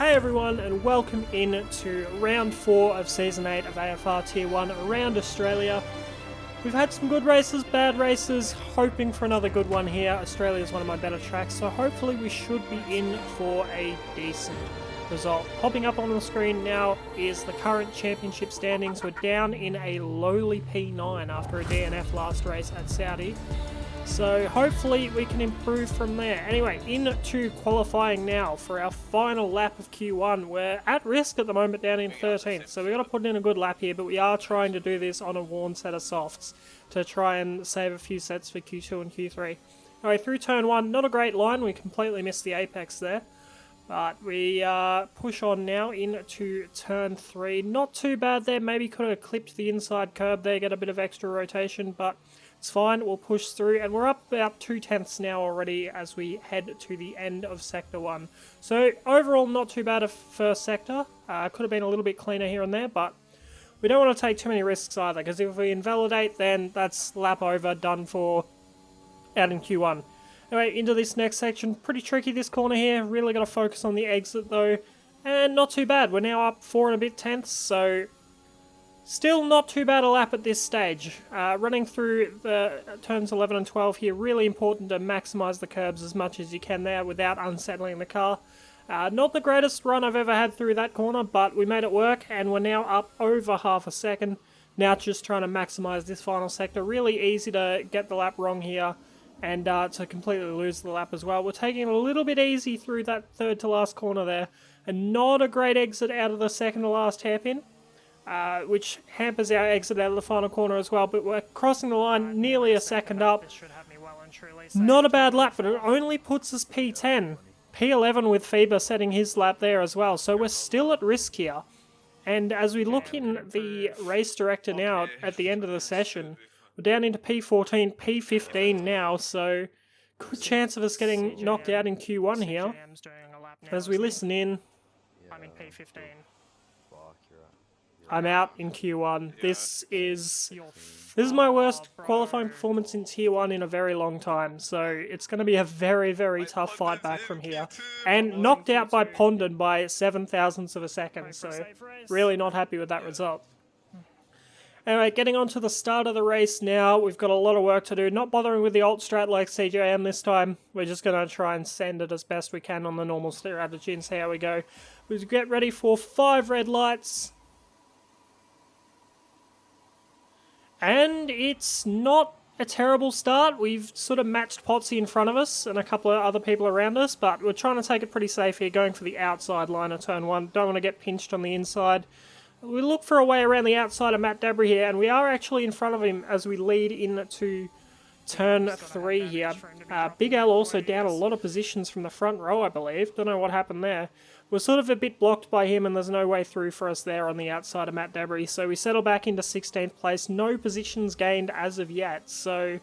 Hey everyone, and welcome in to round 4 of Season 8 of AFR Tier 1 around Australia. We've had some good races, bad races, hoping for another good one here. Australia is one of my better tracks, so hopefully we should be in for a decent result. Popping up on the screen now is the current championship standings. We're down in a lowly P9 after a DNF last race at Saudi. So hopefully we can improve from there. Anyway, into qualifying now for our final lap of Q1. We're at risk at the moment down in 13th, so we've got to put in a good lap here, but we are trying to do this on a worn set of softs to try and save a few sets for Q2 and Q3. Anyway, through turn 1, not a great line, we completely missed the apex there. But we push on now into turn 3. Not too bad there, maybe could have clipped the inside curb there, get a bit of extra rotation, but it's fine, we'll push through, and we're up about 2/10 now already as we head to the end of Sector 1. So overall, not too bad a first sector. Could have been a little bit cleaner here and there, but we don't want to take too many risks either, because if we invalidate, then that's lap over, done for, out in Q1. Anyway, into this next section. Pretty tricky this corner here, really got to focus on the exit though, and not too bad. We're now up 4 and a bit tenths, so still not too bad a lap at this stage. Running through the turns 11 and 12 here, really important to maximise the curbs as much as you can there without unsettling the car. Not the greatest run I've ever had through that corner, but we made it work and we're now up over half a second. Now just trying to maximise this final sector. Really easy to get the lap wrong here and to completely lose the lap as well. We're taking it a little bit easy through that third to last corner there, and not a great exit out of the second to last hairpin. Which hampers our exit out of the final corner as well, but we're crossing the line nearly a second up. Not a bad lap, but it only puts us P10. P11 with Feber setting his lap there as well, so we're still at risk here. And as we look in the race director now at the end of the session, we're down into P14, P15 now, so good chance of us getting knocked out in Q1 here. As we listen in, I'm in P15. I'm out in Q1. This is my worst qualifying performance in Tier 1 in a very long time, so it's going to be a very, very tough fight back from here. And knocked out by Pondon by 7 thousandths of a second, so really not happy with that result. Anyway, getting on to the start of the race now. We've got a lot of work to do. Not bothering with the alt strat like CJM this time. We're just going to try and send it as best we can on the normal strategy and see how we go. We get ready for 5 red lights. And it's not a terrible start. We've sort of matched Potsy in front of us and a couple of other people around us, but we're trying to take it pretty safe here, going for the outside line of turn 1. Don't want to get pinched on the inside. We look for a way around the outside of Matt Debris here, and we are actually in front of him as we lead into turn 3 here. Big L also down a lot of positions from the front row, I believe. Don't know what happened there. We're sort of a bit blocked by him, and there's no way through for us there on the outside of Matt Debris. So we settle back into 16th place. No positions gained as of yet, so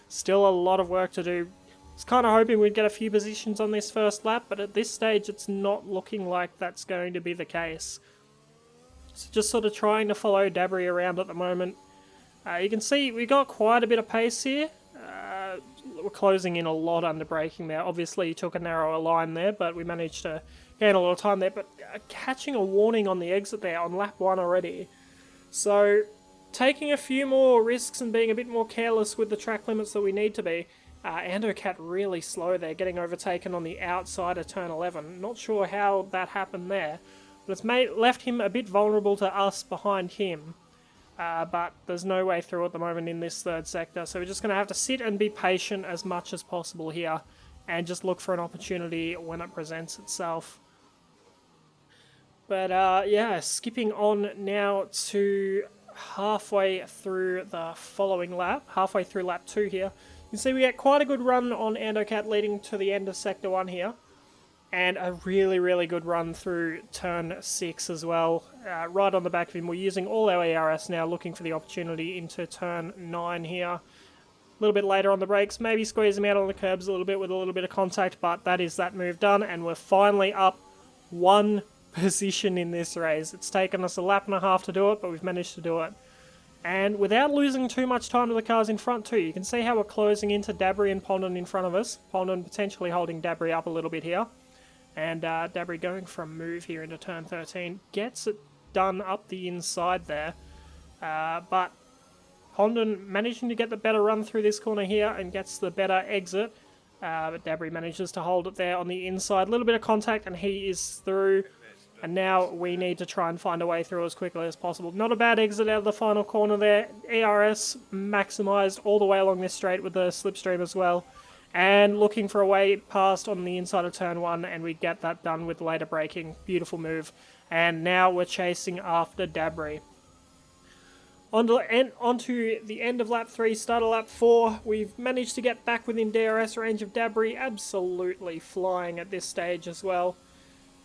still a lot of work to do. I was kind of hoping we'd get a few positions on this first lap, but at this stage it's not looking like that's going to be the case. So just sort of trying to follow Debris around at the moment. You can see we got quite a bit of pace here. We're closing in a lot under braking there. Obviously, he took a narrower line there, but we managed to gain a lot of time there. But catching a warning on the exit there on lap 1 already. So, taking a few more risks and being a bit more careless with the track limits that we need to be. Andocat really slow there, getting overtaken on the outside of turn 11. Not sure how that happened there, but it's left him a bit vulnerable to us behind him. But there's no way through at the moment in this third sector, so we're just going to have to sit and be patient as much as possible here and just look for an opportunity when it presents itself. But yeah, skipping on now to halfway through the following lap, halfway through lap 2 here. You can see we get quite a good run on Andocat leading to the end of sector 1 here. And a really, really good run through turn 6 as well. Right on the back of him. We're using all our ERS now, looking for the opportunity into turn 9 here. A little bit later on the brakes, maybe squeeze him out on the curbs a little bit with a little bit of contact, but that is that move done, and we're finally up 1 position in this race. It's taken us a lap and a half to do it, but we've managed to do it. And without losing too much time to the cars in front too. You can see how we're closing into Debris and Pondon in front of us. Pondon potentially holding Debris up a little bit here. And Debris going for a move here into turn 13. Gets it done up the inside there. But Hondon managing to get the better run through this corner here and gets the better exit. But Debris manages to hold it there on the inside. A little bit of contact and he is through. And now we need to try and find a way through as quickly as possible. Not a bad exit out of the final corner there. ERS maximised all the way along this straight with the slipstream as well. And looking for a way past on the inside of turn 1, and we get that done with later braking. Beautiful move. And now we're chasing after Debris. Onto the end of lap 3, start of lap 4. We've managed to get back within DRS range of Debris. Absolutely flying at this stage as well.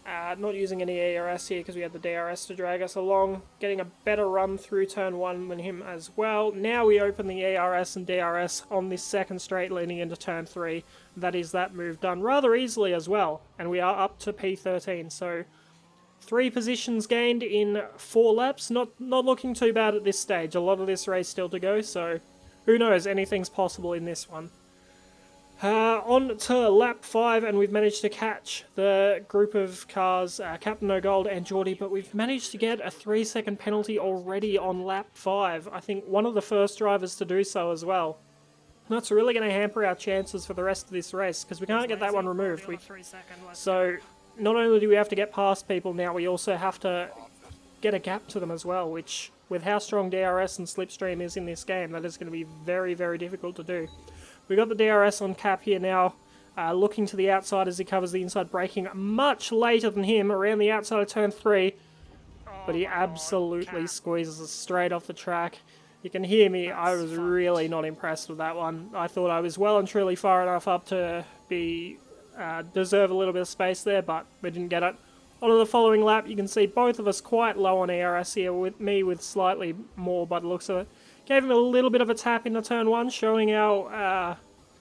Not using any ARS here because we had the DRS to drag us along. Getting a better run through turn 1 than him as well. Now we open the ARS and DRS on this second straight leading into turn 3. That is that move done rather easily as well. And we are up to P13. So 3 positions gained in 4 laps. Not looking too bad at this stage. A lot of this race still to go. So who knows, anything's possible in this one. On to lap 5, and we've managed to catch the group of cars, Captain No Gold and Geordie, but we've managed to get a 3-second penalty already on lap 5. I think one of the first drivers to do so as well. And that's really going to hamper our chances for the rest of this race, because we can't get that one removed. So not only do we have to get past people now, we also have to get a gap to them as well, which, with how strong DRS and Slipstream is in this game, that is going to be very, very difficult to do. We've got the DRS on Cap here now, looking to the outside as he covers the inside, braking much later than him, around the outside of turn 3. But he absolutely squeezes us straight off the track. You can hear me, I was really not impressed with that one. I thought I was well and truly far enough up to be deserve a little bit of space there, but we didn't get it. On to the following lap, you can see both of us quite low on ERS here, with me with slightly more by the looks of it. Gave him a little bit of a tap into turn 1, showing our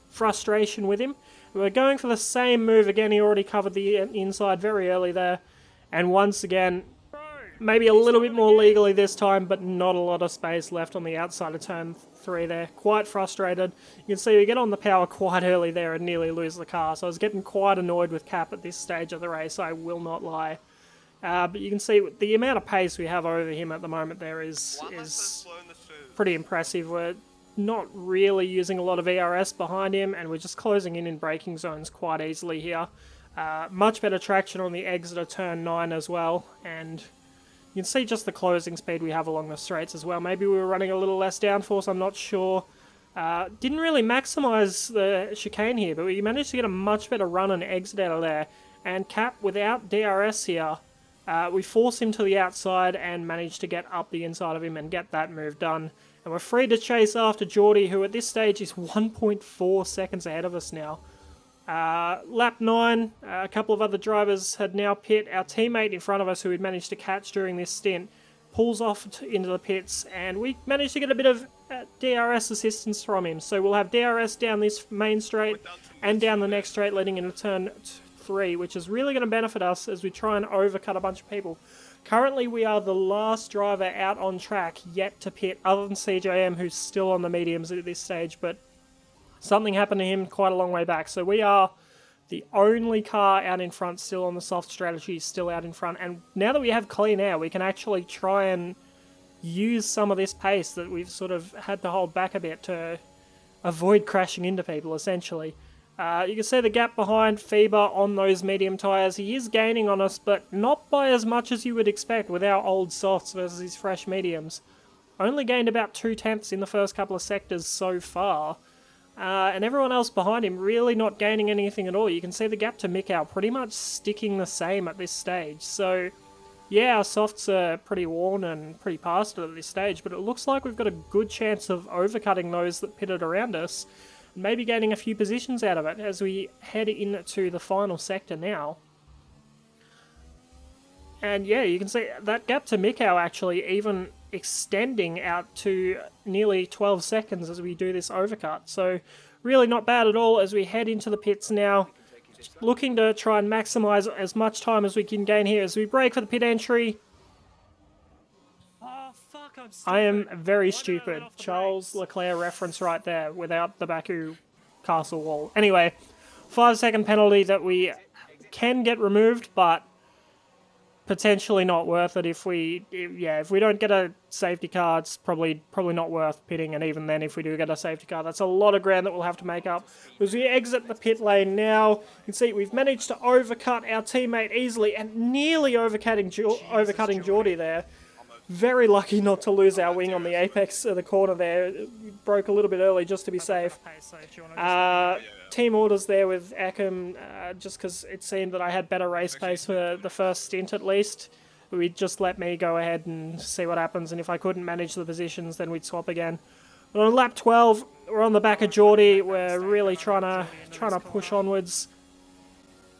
frustration with him. We're going for the same move again. He already covered the inside very early there. And once again, maybe a little bit more legally this time, but not a lot of space left on the outside of turn 3 there. Quite frustrated. You can see we get on the power quite early there and nearly lose the car. So I was getting quite annoyed with Cap at this stage of the race, I will not lie. But you can see the amount of pace we have over him at the moment there is pretty impressive. We're not really using a lot of ERS behind him, and we're just closing in braking zones quite easily here. Much better traction on the exit of turn 9 as well, and you can see just the closing speed we have along the straights as well. Maybe we were running a little less downforce, I'm not sure. Didn't really maximise the chicane here, but we managed to get a much better run and exit out of there. And Cap, without DRS here, we force him to the outside and manage to get up the inside of him and get that move done. And we're free to chase after Geordie, who at this stage is 1.4 seconds ahead of us now. Lap 9, a couple of other drivers had now pit. Our teammate in front of us, who we'd managed to catch during this stint, pulls off into the pits, and we managed to get a bit of DRS assistance from him. So we'll have DRS down this main straight and down the next straight leading into turn 3, which is really going to benefit us as we try and overcut a bunch of people. Currently, we are the last driver out on track yet to pit, other than CJM, who's still on the mediums at this stage, but something happened to him quite a long way back. So we are the only car out in front, still on the soft strategy, still out in front. And now that we have clean air, we can actually try and use some of this pace that we've sort of had to hold back a bit to avoid crashing into people, essentially. You can see the gap behind Feber on those medium tyres. He is gaining on us, but not by as much as you would expect with our old softs versus his fresh mediums. Only gained about 2/10 in the first couple of sectors so far. And everyone else behind him really not gaining anything at all. You can see the gap to Mikau pretty much sticking the same at this stage. So, yeah, our softs are pretty worn and pretty past it at this stage, but it looks like we've got a good chance of overcutting those that pitted around us, and maybe gaining a few positions out of it as we head into the final sector now. And yeah, you can see that gap to Mikau actually even extending out to nearly 12 seconds as we do this overcut. So really not bad at all as we head into the pits now. Looking to try and maximise as much time as we can gain here as we brake for the pit entry. Oh, fuck, I'm stupid. I am very stupid. Charles Leclerc reference right there without the Baku castle wall. Anyway, 5-second penalty that we can get removed, but potentially not worth it if we don't get a safety car. It's probably not worth pitting, and even then, if we do get a safety car, that's a lot of ground that we'll have to make up. As we exit the pit lane now, you can see we've managed to overcut our teammate easily and nearly overcutting Geordie there. Very lucky not to lose our wing on the apex of the corner there. We broke a little bit early just to be safe. Team orders there with Ackham, just because it seemed that I had better race pace for the first stint at least. We'd just let me go ahead and see what happens, and if I couldn't manage the positions, then we'd swap again. But on lap 12, we're on the back of Geordie. We're really trying to push onwards.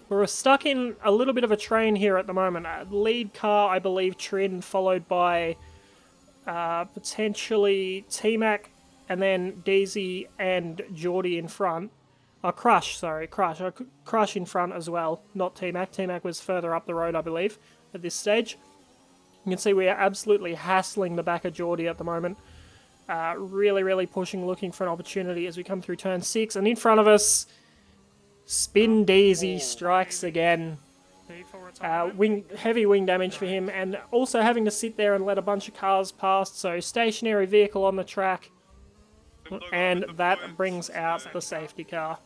We're stuck in a little bit of a train here at the moment. Lead car, I believe, Trin, followed by potentially T-Mac, and then Daisy and Geordie in front. Crush in front as well, not T-Mac. T-Mac was further up the road, I believe, at this stage. You can see we are absolutely hassling the back of Geordie at the moment. Really pushing, looking for an opportunity as we come through turn 6, and in front of us, Spin Daisy strikes again. Heavy wing damage for him, and also having to sit there and let a bunch of cars past, so stationary vehicle on the track, and that brings out the safety car.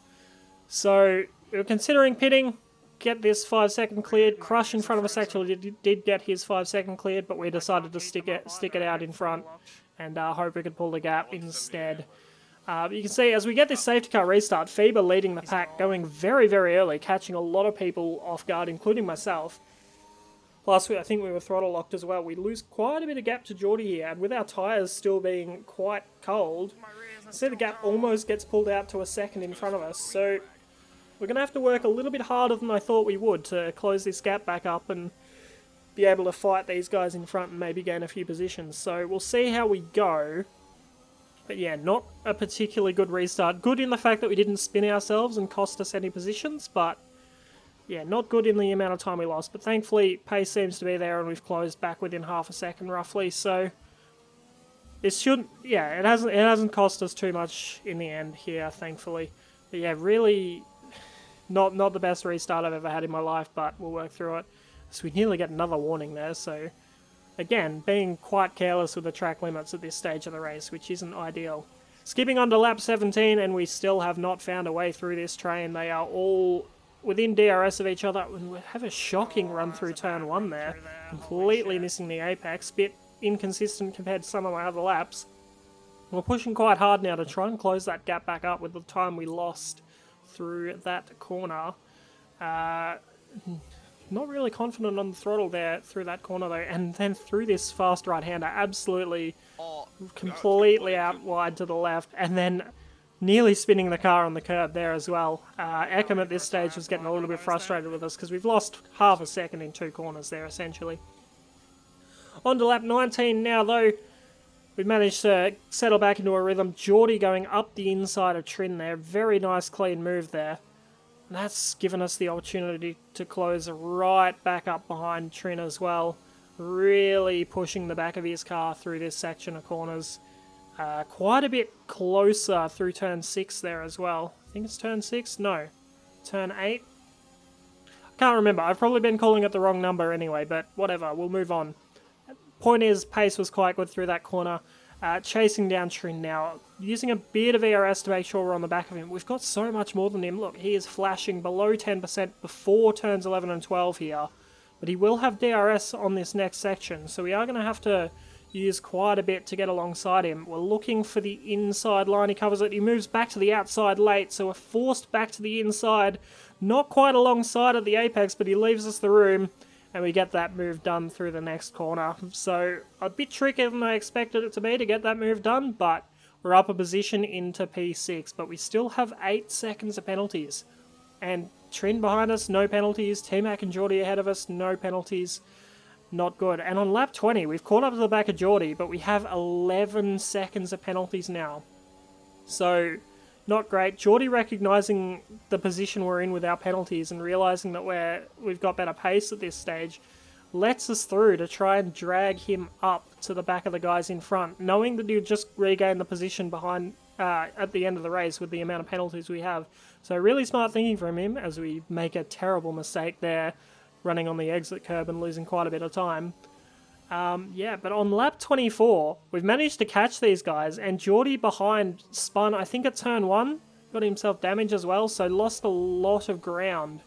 So we were considering pitting, get this 5-second cleared. Crush in front of us actually did get his 5-second cleared, but we decided to stick it out in front and hope we could pull the gap instead. You can see as we get this safety car restart, Feber leading the pack, going very early, catching a lot of people off guard, including myself. Plus, I think we were throttle locked as well. We lose quite a bit of gap to Geordie here, and with our tyres still being quite cold, see the gap almost gets pulled out to a second in front of us. So we're going to have to work a little bit harder than I thought we would to close this gap back up and be able to fight these guys in front and maybe gain a few positions. So we'll see how we go. But yeah, not a particularly good restart. Good in the fact that we didn't spin ourselves and cost us any positions, but yeah, not good in the amount of time we lost. But thankfully, pace seems to be there, and we've closed back within half a second roughly. So this shouldn't, yeah, it hasn't cost us too much in the end here, thankfully. But yeah, really not the best restart I've ever had in my life, but we'll work through it. So we nearly get another warning there, so again, being quite careless with the track limits at this stage of the race, which isn't ideal. Skipping on to lap 17, and we still have not found a way through this train. They are all within DRS of each other, and we have a shocking run through turn 1 there. Completely missing the apex, bit inconsistent compared to some of my other laps. We're pushing quite hard now to try and close that gap back up with the time we lost through that corner. Not really confident on the throttle there through that corner though, and then through this fast right-hander, absolutely completely out wide to the left, and then nearly spinning the car on the curb there as well. Eckham at this stage was getting a little bit frustrated with us because we've lost half a second in 2 corners there essentially. On to lap 19 now though. We've managed to settle back into a rhythm. Geordie going up the inside of Trin there. Very nice clean move there. And that's given us the opportunity to close right back up behind Trin as well. Really pushing the back of his car through this section of corners. Quite a bit closer through turn 6 there as well. I think it's turn 6? No. Turn 8? I can't remember. I've probably been calling it the wrong number anyway, but whatever. We'll move on. Point is, pace was quite good through that corner. Chasing down Trin now, using a bit of ERS to make sure we're on the back of him. We've got so much more than him. Look, he is flashing below 10% before turns 11 and 12 here, but he will have DRS on this next section, so we are going to have to use quite a bit to get alongside him. We're looking for the inside line. He covers it. He moves back to the outside late, so we're forced back to the inside. Not quite alongside at the apex, but he leaves us the room. And we get that move done through the next corner. So, a bit trickier than I expected it to be to get that move done, but we're up a position into P6, but we still have 8 seconds of penalties. And Trin behind us, no penalties. T-Mac and Geordie ahead of us, no penalties. Not good. And on lap 20, we've caught up to the back of Geordie, but we have 11 seconds of penalties now. So, not great. Geordie recognising the position we're in with our penalties and realising that we've got better pace at this stage, lets us through to try and drag him up to the back of the guys in front, knowing that he'll just regain the position behind at the end of the race with the amount of penalties we have. So really smart thinking from him as we make a terrible mistake there, running on the exit curb and losing quite a bit of time. Yeah, but on lap 24, we've managed to catch these guys, and Geordie behind spun, I think at turn 1, got himself damaged as well, so lost a lot of ground.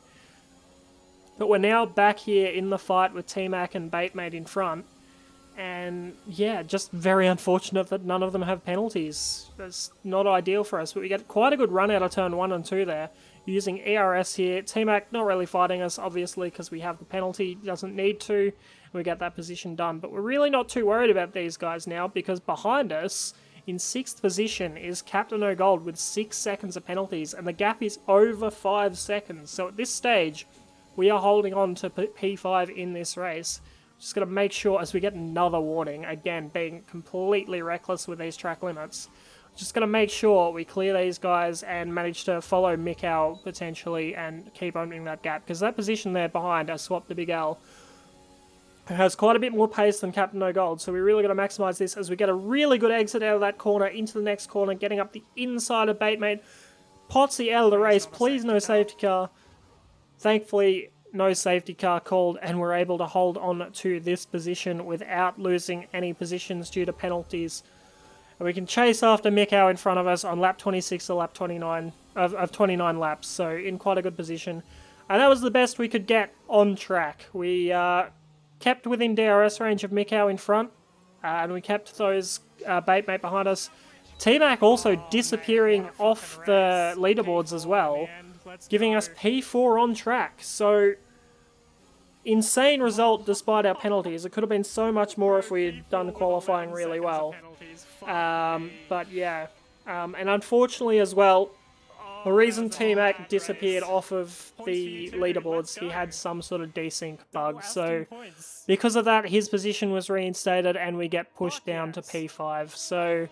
But we're now back here in the fight with T-Mac and Batemate in front. And yeah, just very unfortunate that none of them have penalties. That's not ideal for us, but we get quite a good run out of turn 1 and 2 there. Using ERS here. T-Mac not really fighting us, obviously, because we have the penalty. Doesn't need to. We get that position done. But we're really not too worried about these guys now, because behind us, in 6th position, is Captain O'Gold with 6 seconds of penalties, and the gap is over 5 seconds. So at this stage, we are holding on to P5 in this race. Just got to make sure, as we get another warning, again, being completely reckless with these track limits, just got to make sure we clear these guys and manage to follow Mikau potentially and keep opening that gap, because that position there behind has swapped to Big L, who has quite a bit more pace than Captain O'Gold, so we really got to maximise this as we get a really good exit out of that corner into the next corner, getting up the inside of Batemate. Potsy out of the race, please no safety car. Thankfully, no safety car called, and we're able to hold on to this position without losing any positions due to penalties. And we can chase after Mikau in front of us on lap 26 or lap 29 of 29 laps, so in quite a good position. And that was the best we could get on track. We kept within DRS range of Mikau in front, and we kept those Batemate behind us. T-Mac also disappearing off the leaderboards as well, giving us P4 on track. So, insane result despite our penalties. It could have been so much more if we had done qualifying really well. But yeah, and unfortunately as well, the reason T-Mac disappeared off of the leaderboards, he had some sort of desync bug. So, because of that, his position was reinstated and we get pushed down to P5. So,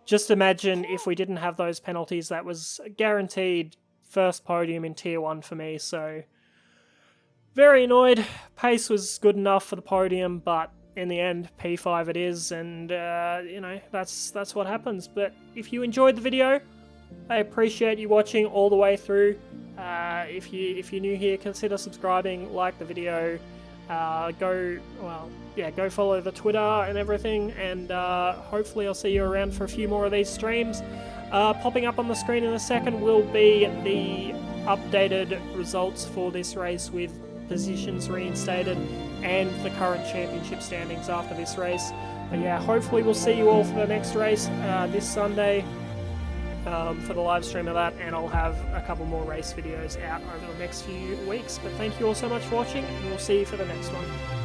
just imagine if we didn't have those penalties, that was guaranteed first podium in Tier 1 for me, so very annoyed. Pace was good enough for the podium, but in the end, P5 it is, and you know, that's what happens. But if you enjoyed the video, I appreciate you watching all the way through. If you're new here, consider subscribing, like the video, go follow the Twitter and everything, and hopefully I'll see you around for a few more of these streams. Popping up on the screen in a second will be the updated results for this race with positions reinstated and the current championship standings after this race. But yeah, hopefully we'll see you all for the next race this Sunday for the live stream of that, and I'll have a couple more race videos out over the next few weeks. But thank you all so much for watching, and we'll see you for the next one.